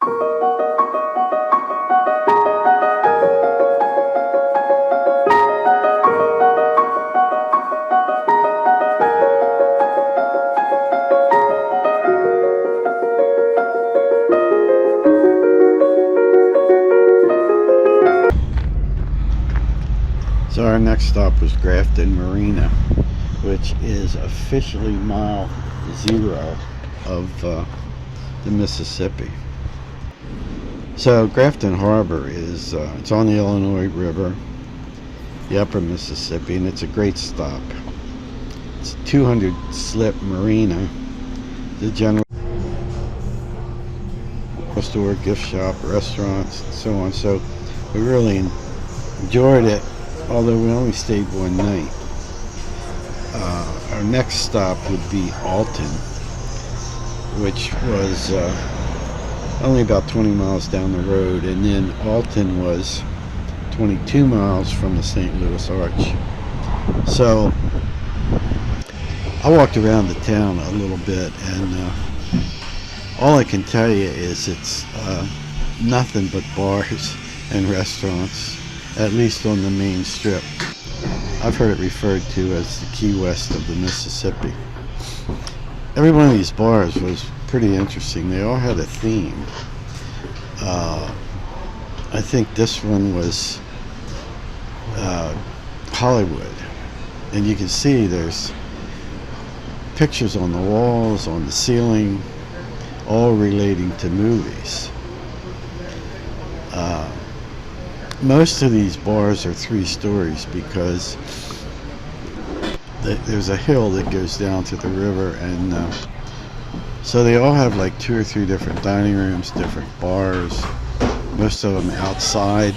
So our next stop was Grafton Marina, which is officially mile 0 of the Mississippi. So Grafton Harbor is it's on the Illinois River, the upper Mississippi, and it's a great stop. It's a 200 slip marina, the general store, gift shop, restaurants, and so on. So we really enjoyed it, although we only stayed one night. Our next stop would be Alton, which was only about 20 miles down the road, and then Alton was 22 miles from the St. Louis Arch. So I walked around the town a little bit, and all I can tell you is it's nothing but bars and restaurants, at least on the main strip. I've heard it referred to as the Key West of the Mississippi. Every one of these bars was pretty interesting. They all had a theme. I think this one was Hollywood, and you can see there's pictures on the walls, on the ceiling, all relating to movies. Most of these bars are 3 stories because there's a hill that goes down to the river, and so they all have like 2 or 3 different dining rooms, different bars, most of them outside,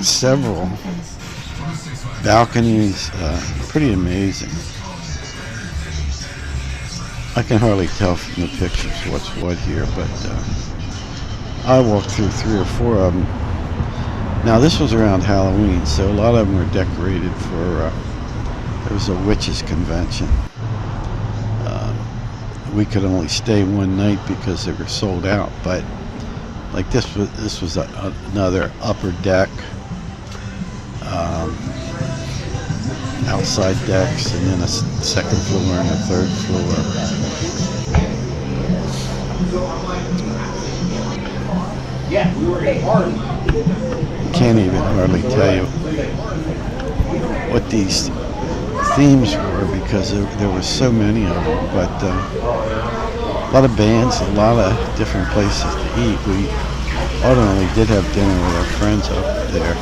several balconies, pretty amazing. I can hardly tell from the pictures what's what here, but I walked through 3 or 4 of them. Now this was around Halloween, so a lot of them were decorated for, there was a witches convention. We could only stay one night because they were sold out, but like this was another upper deck, outside decks, and then a second floor and a third floor. Yeah, we were at party. Can't even hardly tell you what these themes were because there were so many of them, but a lot of bands, a lot of different places to eat. We ultimately did have dinner with our friends up there.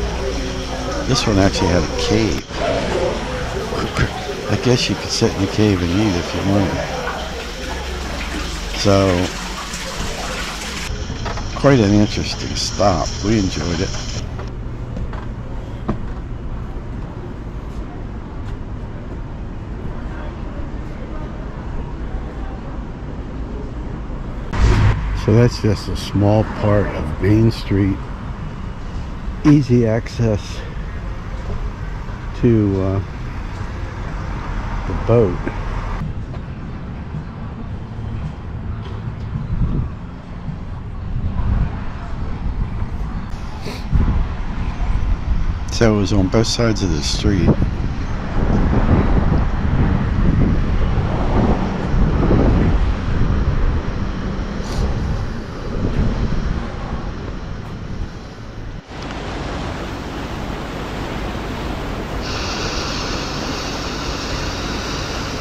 This one actually had a cave. I guess you could sit in the cave and eat if you wanted. So, quite an interesting stop. We enjoyed it. So that's just a small part of Main Street. Easy access to the boat. So it was on both sides of the street.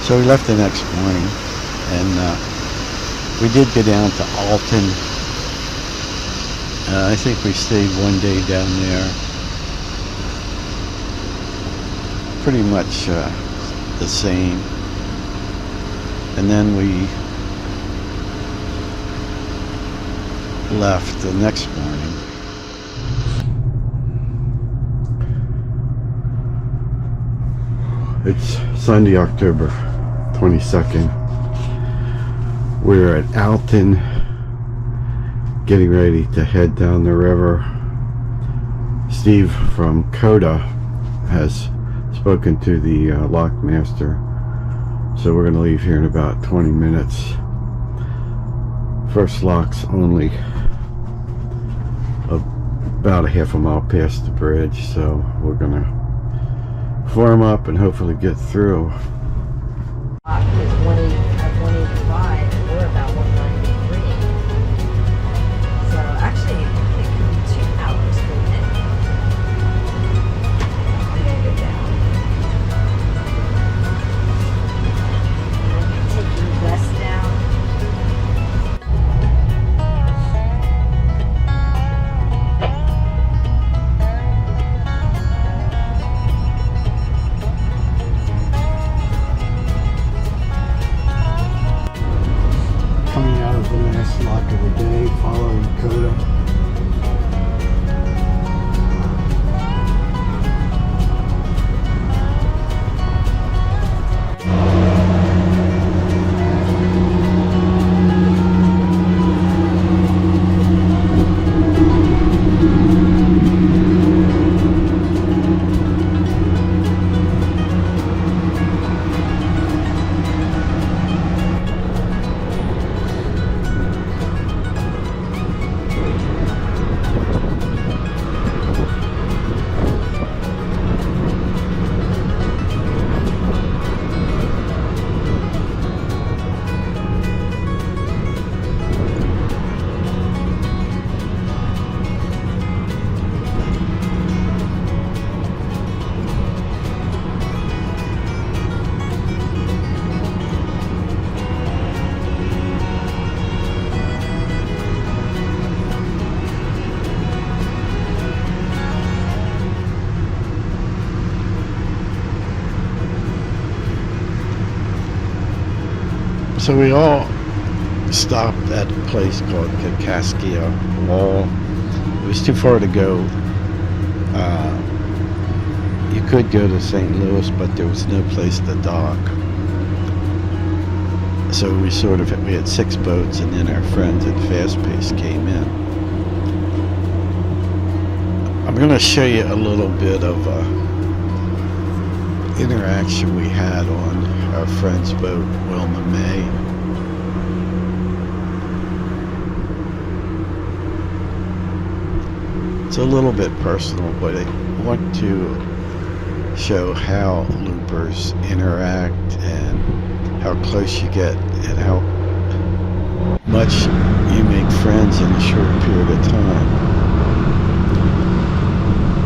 So we left the next morning, and we did go down to Alton. I think we stayed one day down there. Pretty much the same. And then we left the next morning. It's Sunday, October 22nd. We're at Alton, getting ready to head down the river. Steve from Coda has spoken to the lockmaster, so we're going to leave here in about 20 minutes. First lock's only about a half a mile past the bridge, so we're gonna form up and hopefully get through. Is 185, and we're about 193. So actually, it could be 2 hours, couldn't it? I'm gonna go down. And taking west down. Coming out of the last lock of the day, following Coda. So we all stopped at a place called Kiawah Wall. It was too far to go. You could go to St. Louis, but there was no place to dock. So we had 6 boats, and then our friends at Fast Pace came in. I'm going to show you a little bit of interaction we had on our friend's boat, Wilma May. It's a little bit personal, but I want to show how loopers interact and how close you get and how much you make friends in a short period of time.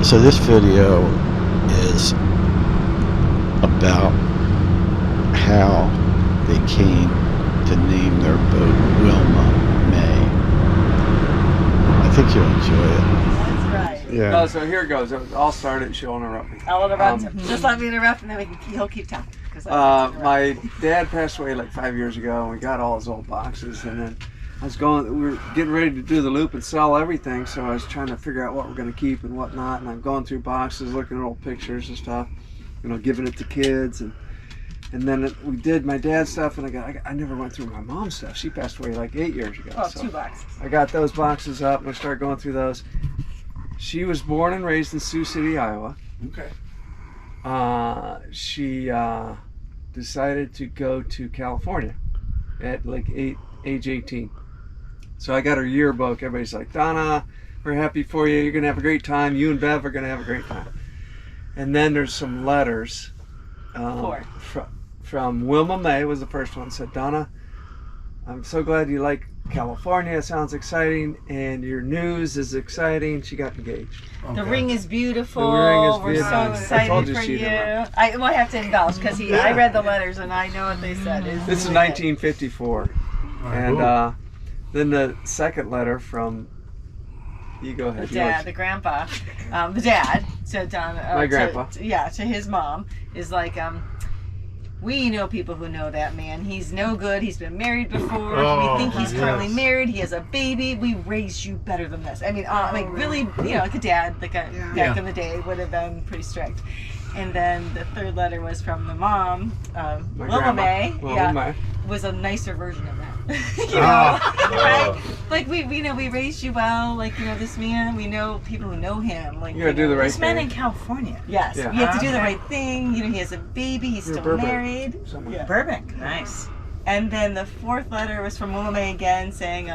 So this video is about how they came to name their boat Wilma May. I think you'll enjoy it. That's right. Yeah. No, so here it goes. I'll start it. She'll interrupt me. I'll interrupt him. Just let me interrupt, and then he'll keep talking. My dad passed away like 5 years ago, and we got all his old boxes, and then we were getting ready to do the loop and sell everything, so I was trying to figure out what we're going to keep and what not, and I'm going through boxes, looking at old pictures and stuff, giving it to kids, and then we did my dad's stuff, and I never went through my mom's stuff. She passed away like 8 years ago. Oh, so 2 boxes. I got those boxes up, and I started going through those. She was born and raised in Sioux City, Iowa. Okay. She decided to go to California at like age 18. So I got her yearbook. Everybody's like, Donna, we're happy for you. You're going to have a great time. You and Bev are going to have a great time. And then there's some letters. From Wilma May was the first one. Said, Donna, I'm so glad you like California. It sounds exciting, and your news is exciting. She got engaged. Okay. The ring is beautiful. The ring is We're beautiful. so excited for you. I have to embellish because I read the letters and I know what they said. This is 1954, and then the second letter from. You go ahead. The dad, the grandpa, the dad. So my grandpa. To his mom is like. We know people who know that man. He's no good. He's been married before. We think he's currently married. He has a baby. We raised you better than this. I mean, really, like a dad, back in the day, would have been pretty strict. And then the third letter was from the mom, Wilma May. May. Was a nicer version of that. Right? Like we know we raised you well. Like this man, we know people who know him. Like you gotta do the right this thing. man in California. Yes, you have to do the right thing. He has a baby. He's still married. Burbank. Burbank, nice. And then the fourth letter was from Wilma Mae again, saying,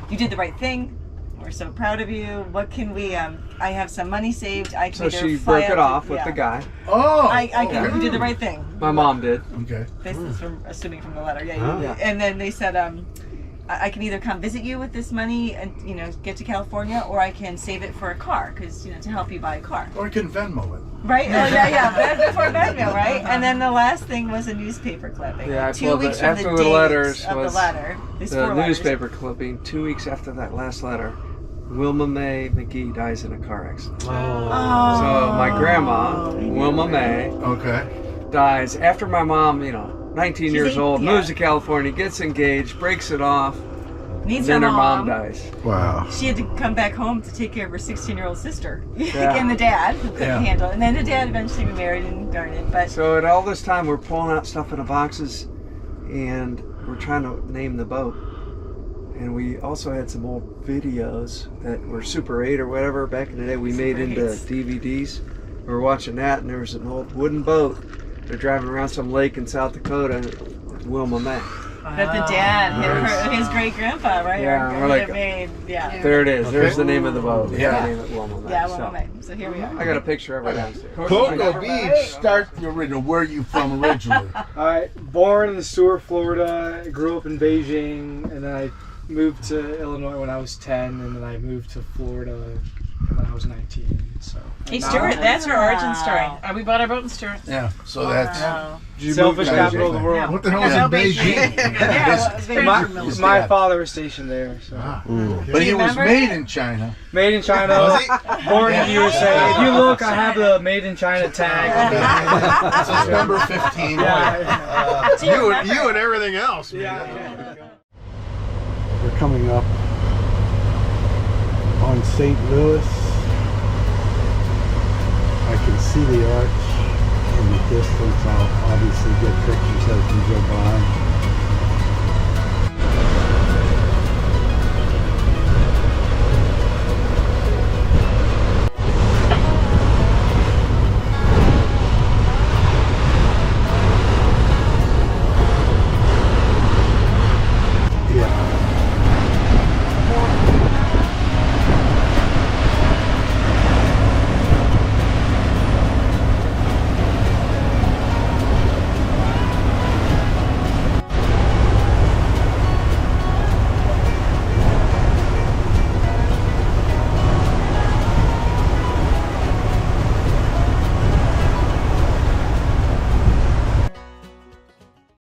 "You did the right thing. We're so proud of you. What can we? I have some money saved. I can." So either she fly broke it out off with the guy. Oh. I can. You did the right thing. My mom did. Okay. This is from assuming from the letter. Yeah. Huh? Yeah. And then they said, I can either come visit you with this money and get to California, or I can save it for a car, because to help you buy a car. Or you can Venmo it. Right? Oh yeah. Before Venmo, right? And then the last thing was a newspaper clipping. Yeah, I 2 pulled weeks it from after the the date letters of was the letter. These The 4 letters. newspaper clipping 2 weeks after that last letter. Wilma Mae McGee dies in a car accident. Oh. So my grandma, Wilma Mae, Okay. dies after my mom, 19 years She's old, 8, moves yeah. to California, gets engaged, breaks it off, Needs and then her her mom dies. Wow. She had to come back home to take care of her 16-year-old sister. Yeah. And the dad, who couldn't Yeah. handle it. And then the dad eventually remarried and garnered. But So at all this time, we're pulling out stuff in the boxes, and we're trying to name the boat. And we also had some old videos that were Super 8 or whatever back in the day we made into DVDs. We were watching that, and there was an old wooden boat. They're driving around some lake in South Dakota with Wilma Mae. that the dad, his great-grandpa, right? Yeah, Or we're like- made, yeah. There it is. Okay. There's the name of the boat. Yeah. The name of Wilma Mae. Yeah, So, well, okay. So here we are. I got a picture of it downstairs. Cocoa Beach, start the original. Where are you from originally? Born in Stewart, Florida. Grew up in Beijing, and then I moved to Illinois when I was 10, and then I moved to Florida when I was 19. So Hey, Stuart, that's our origin story. We bought our boat in Stuart. Yeah. So that's. Wow. you selfish moved to capital of the Beijing. world. What the hell is in Beijing? My, my father was stationed there. So. Ah. Ooh. But Do he you was remember made it? in China. Made in China, Was he? born in the USA. If you look, I have the Made in China tag. This is number 15. Yeah. You and everything else, man. Yeah. We're coming up on St. Louis. I can see the arch in the distance. I'll obviously get pictures as we go by.